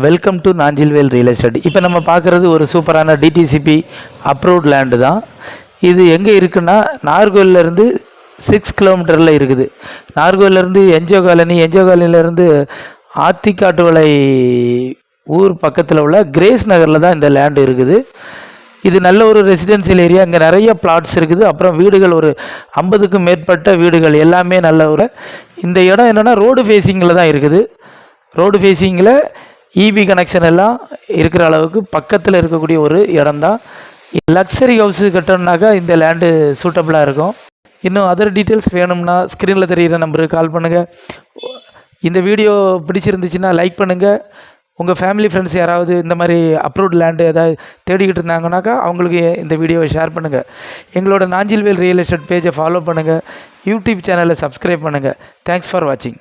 Welcome to Nanjilvel real estate. இப்போ நம்ம பார்க்குறது ஒரு சூப்பரான டிடிசிபி அப்ரூவ்ட் லேண்டு தான். இது எங்கே இருக்குன்னா நாகர்கோவிலேருந்து 6 கிலோமீட்டரில் இருக்குது. நாகர்கோவிலேருந்து என்ஜிஓ காலனிலேருந்து ஆத்திக்காட்டுவளை ஊர் பக்கத்தில் உள்ள கிரேஸ் நகரில் தான் இந்த லேண்டு இருக்குது. இது நல்ல ஒரு ரெசிடென்சியல் ஏரியா. இங்கே நிறைய பிளாட்ஸ் இருக்குது. அப்புறம் வீடுகள் ஒரு 50க்கும் மேற்பட்ட வீடுகள் எல்லாமே நல்ல ஒரு. இந்த இடம் என்னென்னா ரோடு ஃபேஸிங்கில் தான் இருக்குது. ரோடு ஃபேஸிங்கில் இபி கனெக்ஷன் எல்லாம் இருக்கிற அளவுக்கு பக்கத்தில் இருக்கக்கூடிய ஒரு இடம் தான். லக்ஸரி ஹவுஸு கட்டணுன்னாக்கா இந்த லேண்டு சூட்டபுளாக இருக்கும். இன்னும் அதர் டீட்டெயில்ஸ் வேணும்னா ஸ்க்ரீனில் தெரிகிற நம்பருக்கு கால் பண்ணுங்கள். இந்த வீடியோ பிடிச்சிருந்துச்சுன்னா லைக் பண்ணுங்கள். உங்கள் ஃபேமிலி ஃப்ரெண்ட்ஸ் யாராவது இந்த மாதிரி அப்ரூவ்ட் லேண்டு ஏதாவது தேடிக்கிட்டு இருந்தாங்கனாக்கா அவங்களுக்கு இந்த வீடியோவை ஷேர் பண்ணுங்கள். எங்களோட நாஞ்சில்வேல் ரியல் எஸ்டேட் பேஜை ஃபாலோ பண்ணுங்கள். யூடியூப் சேனலை சப்ஸ்கிரைப் பண்ணுங்கள். தேங்க்ஸ் ஃபார் வாட்சிங்.